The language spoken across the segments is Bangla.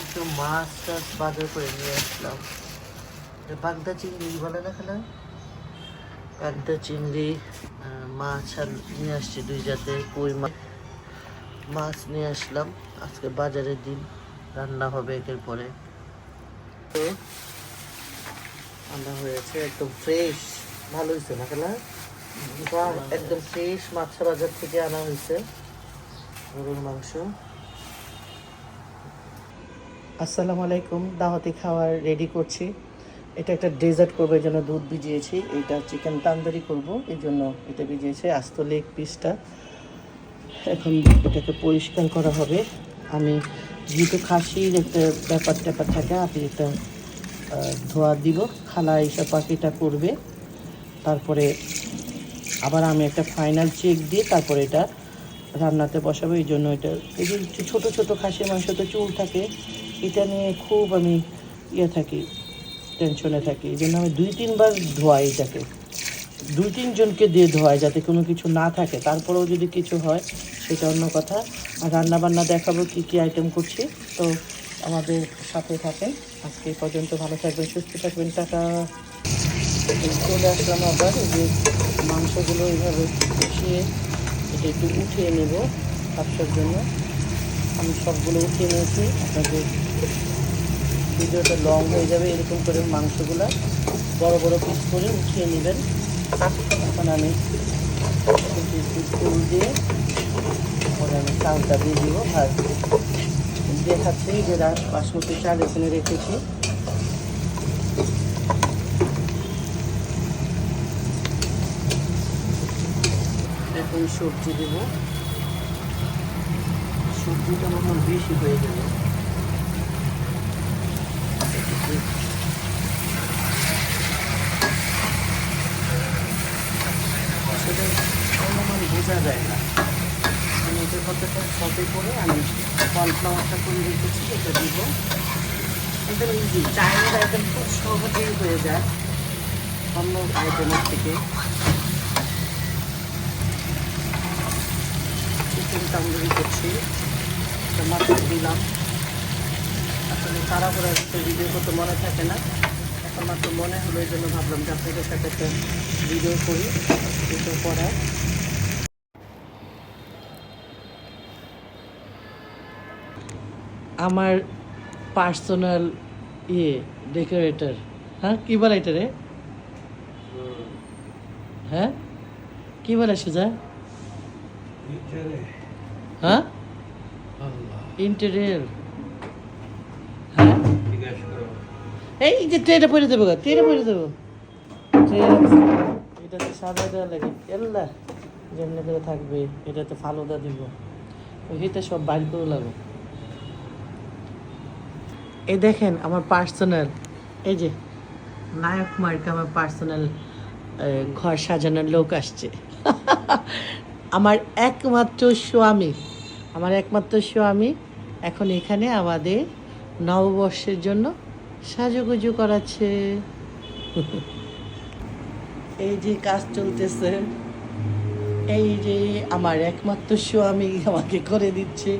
একটু মাছ টাছ বাজার করে নিয়ে আসলাম। বাগদা চিংড়ি বলে না খেলা, বাগদা চিংড়ি মাছ আর নিয়ে আসছি 2 জাতের। কই মাছ নিয়ে আসলাম। আজকে বাজারের দিন, রান্না হবে একের পরে। রান্না হয়েছে একদম ফ্রেশ, ভালো হয়েছে না খেলা, একদম ফ্রেশ মাছ বাজার থেকে আনা হয়েছে গরুর মাংস। আসসালামু আলাইকুম, দাওয়াতি খাবার রেডি করছি। এটা একটা ডেজার্ট করবো, এই জন্য দুধ ভিজিয়েছি। এটা চিকেন তান্দুরি করব, এই জন্য এটা ভিজিয়েছে। আস্ত লেগ পিসটা এখন এটাকে পরিষ্কার করা হবে। আমি যেহেতু খাসির একটা ব্যাপার ট্যাপার থাকে, আপনি একটা ধোয়া দিব, খালা এইসব পাখিটা করবে। তারপরে আবার আমি একটা ফাইনাল চেক দিয়ে তারপরে এটা রান্নাতে বসাবো। এই জন্য এটা, এই যে ছোটো ছোটো খাসির মাংসতে চুল থাকে, এটা নিয়ে খুব আমি থাকি, টেনশনে থাকি। এই জন্য আমি 2-3 বার ধোয়াই এটাকে, 2-3 জনকে দিয়ে ধোয়াই, যাতে কোনো কিছু না থাকে। তারপরেও যদি কিছু হয় সেটা অন্য কথা। আর রান্নাবান্না দেখাবো কী কী আইটেম করছি, তো আমাদের সাথে থাকেন। আজকে এই পর্যন্ত, ভালো থাকবেন, সুস্থ থাকবেন, টাটা। চলে আসলাম আবার। এই যে মাংসগুলো এইভাবে কষিয়ে এটা একটু উঠিয়ে নেব ব্যবসার জন্য। আমি সবগুলো উঠিয়ে নিয়েছি। আপনাদের ভিডিওটা লং হয়ে যাবে, এরকম করে মাংসগুলো বড় বড় পিস করে উঠিয়ে নেবেন। এখন আমি একটু ফুল দিয়ে পরে আমি চালটা দিয়ে দিব। আর দেখাচ্ছি যে বাসমতি চাল এখানে রেখেছি। এখন সবজি দেব। সবজিটা যখন বেশি হয়ে গেল সেটা অনুমান বোঝা যায় না। আমি এটার কথাটা সবে করে আমি কর্নফ্লাওয়ারটা করে রেখেছি, এটা দিব। একদম ইজি, চাইনিজ আইটেম খুব সহজেই হয়ে যায় অন্য আইটেমের থেকে। চিকেন তান্দুরি করছি, মাত্র দিলাম। আসলে তাড়াহুড়া একটা ভিডিও করতে মনে থাকে না, এখন মাত্র মনে হলো, এই জন্য ভাবলাম যে আপনাদের সাথে একটা ভিডিও করি। এটা করার আমার পার্সোনাল ডেকোরেটর। হ্যাঁ, কী বলে এটা রে? হ্যাঁ, কী বলে সুজা? হ্যাঁ, ইন্টেরিয়র। হ্যাঁ, এই যে ট্রেনে পরে দেবো, ট্রেনে পরে দেবো। এটাতে সাদা দেওয়া লাগে, এল্লা যেমনি করে থাকবে। এটাতে ফালুদা দিব, ওইটা সব বাইর করে লাগবে। এই দেখেন আমার পার্সোনাল, এই যে নায়ক মার্কা আমার পার্সোনাল ঘর সাজানোর লোক আসছে। আমার একমাত্র স্বামী, আমার একমাত্র স্বামী এখন এখানে আমাদের নববর্ষের জন্য সাজুগুজু করাচ্ছে। এই যে কাজ চলতেছে, এই যে আমার একমাত্র স্বামী আমাকে করে দিচ্ছে।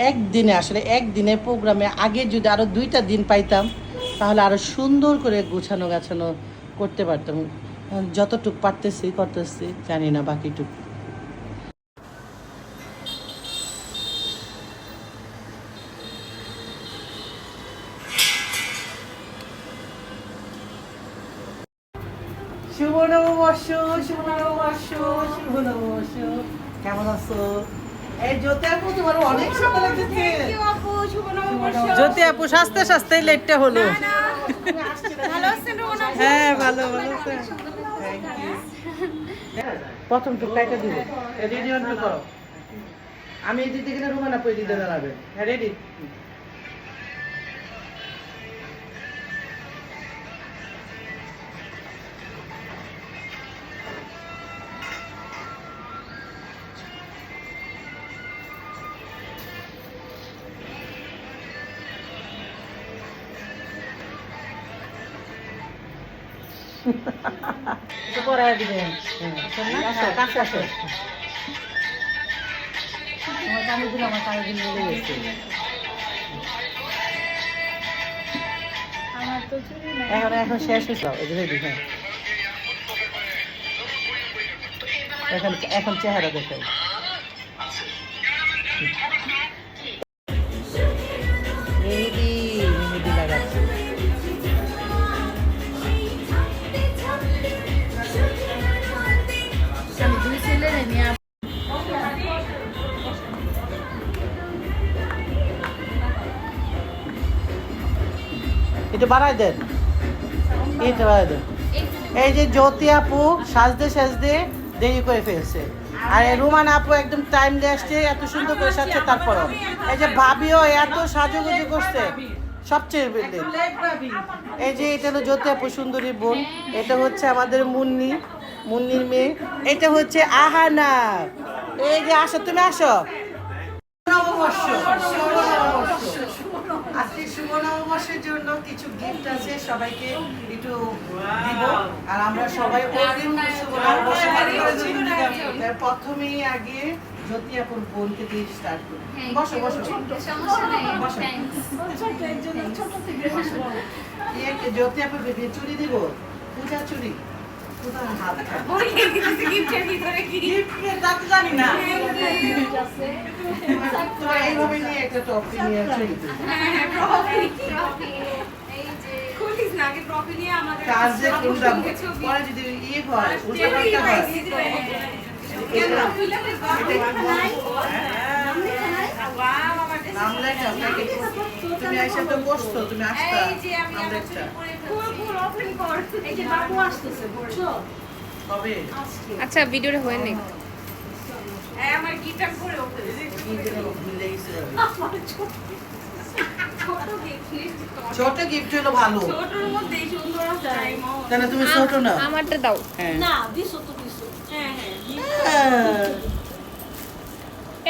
একদিনে, আসলে একদিনে প্রোগ্রামে আগে যদি আরও 2টা দিন পাইতাম তাহলে আরও সুন্দর করে গোছানো গাছানো করতে পারতাম। যতটুক পারতেছি করতেছি, জানি না বাকিটুক। শুভ নববর্ষ, শুভ নববর্ষ, শুভ নববর্ষ। কেমন আছো? এই জ্যোতি আপু, তোমার অনেক সময় লাগছে। জ্যোতি আপু সাজতে সাজতেই লেটটা হলো। হ্যাঁ, ভালো ভালো। প্রথম টুকটাইটা দিব, রেডি অন টু করো। আমি এই দিতে গেলে রুমানা পরে দিতে দাঁড়াবে। হ্যাঁ, রেডি। পরে দিবেন, কাছে আসো। আমার কানে দিলে আমার কানে দিন মিলে গেছে। এখন শেষ হয়েছে এই যে রেডি। হ্যাঁ এখন চেহারা দেখাই। মেহেদি মেহেদি লাগাচ্ছি। এটা বাড়াই দেন, এটা বাড়াই দেন। এই যে জ্যোতি আপু সাজতে সাজতে দেরি করে ফেলছে, আর রুমান আপু একদম টাইমলি আসছে, এত সুন্দর করে সাজছে। তারপরও এই যে ভাবিও এত সাজুগুজু করছে সবচেয়ে বেশি। এই যে এটা হলো জ্যোতি আপু সুন্দরী বোন, এটা হচ্ছে আমাদের মুন্নির মেয়ে, এটা হচ্ছে আহানা। এই যে আসো, তুমি আসো। নববর্ষ, আজকে শুভ নববর্ষের জন্য কিছু গিফট আছে, সবাইকে একটু দিব। আর আমরা সবাই অগ্রিম শুভ নববর্ষ পালন করেছি। প্রথমেই আগে জ্যোতি আপুর বোনকে দিয়ে স্টার্ট করি। বসো বসো বসো। জ্যোতি আপুর চুরি দিব, পূজা চুরি। এইভাবে নিয়ে একটা টপি নিয়ে যদি ইয়ে হয় উল্টা হয়। তুমি এসে তো বসতো, তুমি আসতা। আচ্ছা ভিডিওটা হয়ে নেই। ছোট গিফট হলো ভালো, কেন তুমি ছোট না? আমারটা দাও।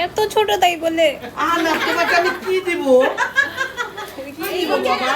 এত ছোট তাই বলে না, তোমাকে আমি কি দিব? কি দিব বাবা?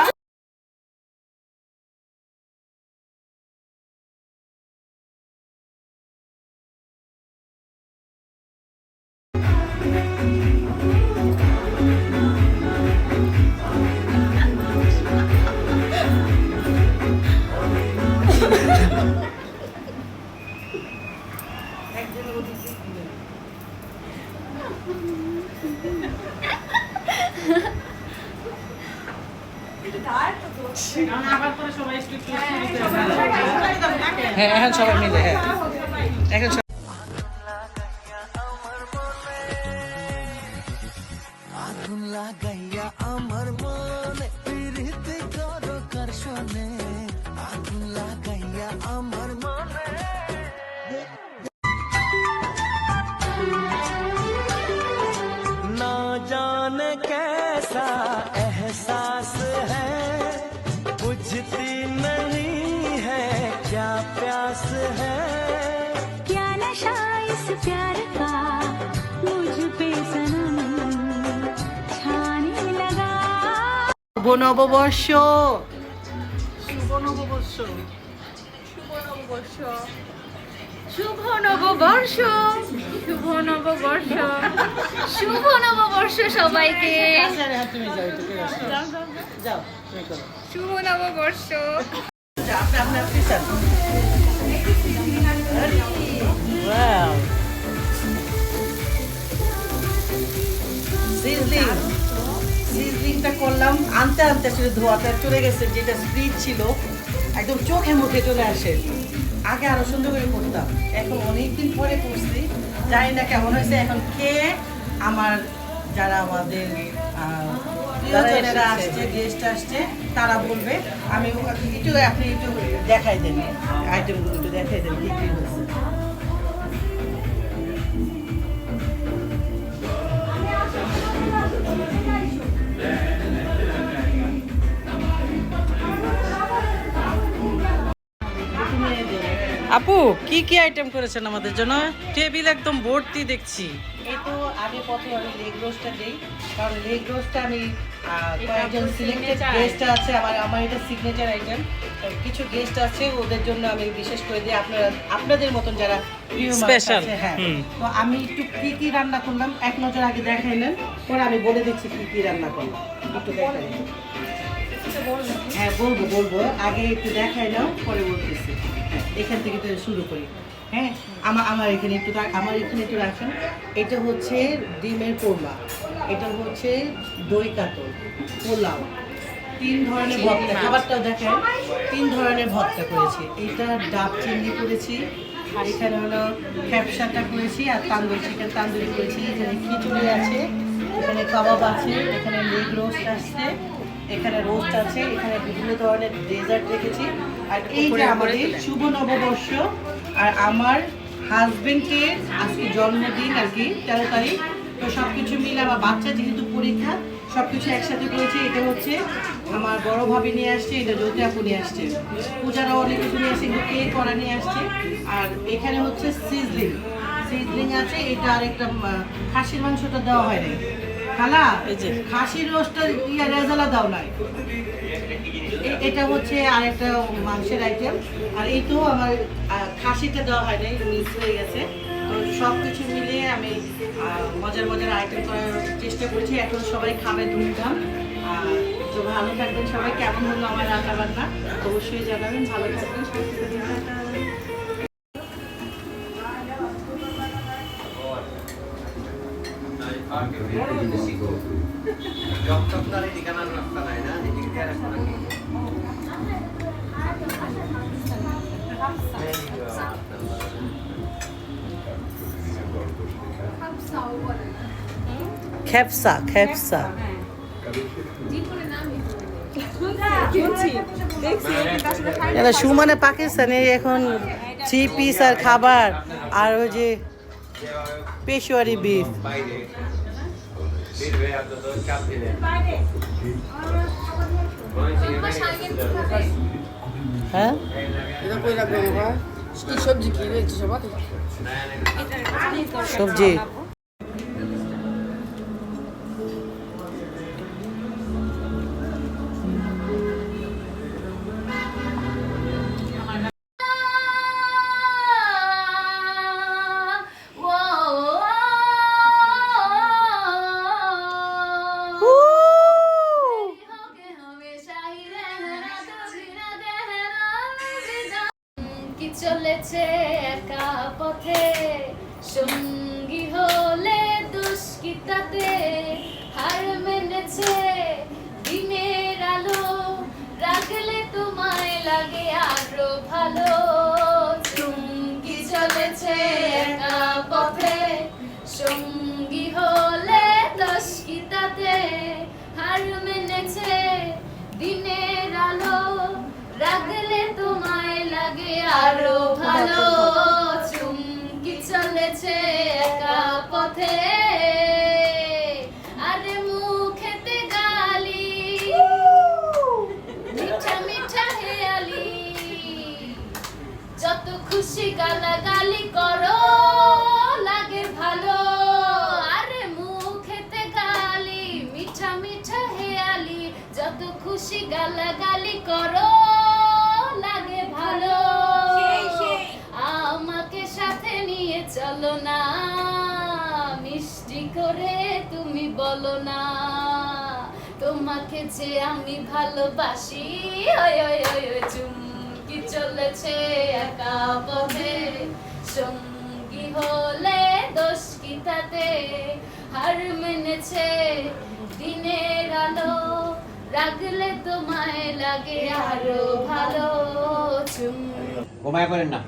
হ্যাঁ এখন সবাই মিলে। হ্যাঁ এখন আগুন লাগাইয়া আমার মনে পিরিতে করো কার শোনে, আগুন লাগাইয়া আমার মনে। না জানে कैसा एहसास है, बुझती नहीं है क्या प्यास है, क्या नशा इस प्यार का मुझ पे सनम छाने लगा। শুভ নববর্ষ, শুভ নববর্ষ, শুভ নববর্ষ, শুভ নববর্ষ, শুভ নববর্ষ, শুভ নববর্ষ সবাইকে। তুমি যাও, একটু করে আসো। যাও তুমি করো। শুভ নববর্ষ। আপনি আপনার পিছন। ওয়াও, সিজলিংটা করলাম, আনতে আনতে আসলে ধোয়াটা চলে গেছে, যেটা স্প্রিট ছিল একদম চোখে মুখে চলে আসে। আগে আরো সুন্দর করে করতাম, এখন অনেকদিন পরে করছি, জানি না কেমন হয়েছে। এখন খেয়ে আমার যারা আমাদের প্রিয়জনেরা আসছে, গেস্ট আসছে, তারা বলবে। আমি একটু আপনি একটু দেখাই দেন, আইটেমগুলো একটু দেখাই দেন কি কি হয়েছে। আপু কি কি আইটেম করেছেন আমাদের জন্য? টেবিল একদম ভর্তি দেখছি। এই তো আগে প্রথমে আমি লেগ রোস্টটা দেই, কারণ লেগ রোস্টটা আমি কয়েকজন সিলেক্টেড গেস্ট আছে, আমার এটা সিগনেচার আইটেম। কিছু গেস্ট আছে, ওদের জন্য আমি বিশেষ করে দিই, আপনাদের মতন যারা স্পেশাল। হ্যাঁ, তো আমি একটু কি কি রান্না করলাম এক নজর আগে দেখাই নেন, পরে আমি বলে দিচ্ছি কি কি রান্না করলাম, একটু দেখাই। হ্যাঁ বলবো বলবো, আগে একটু দেখাই নাও পরে বলতেছি। হ্যাঁ, এখান থেকে তো শুরু করি। হ্যাঁ, আমার এখানে একটু রাখেন। এটা হচ্ছে ডিমের কোরমা, এটা হচ্ছে দই কাতল, পোলাও, 3 ধরনের ভর্তা। খাবারটাও দেখেন, 3 ধরনের ভর্তা করেছি। এটা ডাব চিংড়ি করেছি, আর এখানে হলো খেপসাটা করেছি, আর চিকেন তান্দুরি করেছি। এখানে খিচুড়ি আছে, এখানে কাবাব আছে, এখানে লেগ রোস্ট আছে, এখানে রোস্ট আছে, এখানে বিভিন্ন ধরনের ডেজার্ট রেখেছি। আর এই যে আমাদের শুভ নববর্ষ, আর আমার হাজবেন্ডের আজকে জন্মদিন আর কি, 13 তারিখ। তো সব কিছু মিলে আমার বাচ্চা যেহেতু পরীক্ষা, সব কিছু একসাথে করেছি। এটা হচ্ছে আমার বড় ভাবি নিয়ে আসছে, এটা জ্যোতি আপু নিয়ে আসছে, পূজারাও অনেক কিছু নিয়ে আসছে, কিন্তু কেক করা নিয়ে আসছে। আর এখানে হচ্ছে সিজলিং আছে, এটা আরেকটা খাসির মাংসটা দেওয়া হয় নাই। খালা এই যে খাসির রোস্টটা রেজালা দাও নাই, এটা হচ্ছে আরেকটা মাংসের আইটেম। আর এই তো আমার খাসিটা দেওয়া হয় নাই, মিস হয়ে গেছে। তো সব কিছু মিলিয়ে আমি মজার মজার আইটেম করার চেষ্টা করছি। এখন সবাই খাবে ধুমধাম। তো ভালো থাকবেন সবাই। কেমন হলো আমার রান্না বান্না অবশ্যই জানাবেন। ভালো থাকবেন, সুস্থ থাকবেন। খেপসা এটা সুমানে পাকিস্তানে এখন 3 পিস আর খাবার, আর ওই যে পেশোয়ারি বিফ। হ্যাঁ সবজি চলেছে একা পথে, সঙ্গী হলে দুষ্কৃতাতে হার মেনেছে দিনের আলো, রাখলে তোমায় লাগে আরো ভালো। চুমকি চলেছে একা পথে, সঙ্গী হলে দুষ্কৃতাতে হার মেনেছে দিনের আলো, রাখলে তোমায় লাগে আরো ভালো। চুমকি চলেছে একা পথে, আরে মুখেতে গালি, মিঠা মিঠা হেয়ালি, যত খুশি গালাগালি করো লাগে ভালো। আরে মুখেতে গালি, মিঠা মিঠা হেয়ালি, যত খুশি গালাগালি করো লাগে ভালো। আমাকে সাথে নিয়ে চলো না, মিষ্টি করে তুমি বলো না, তোমাকে যে আমি ভালোবাসি। ওই ওই ওই ওই চুমকি চলেছে একা পথে, সঙ্গী হলে দোষ কি তাতে, হার মেনেছে দিনের আলো, রাখলে তোমায় লাগে আরো ভালো। ঘুমায় পড়েন না।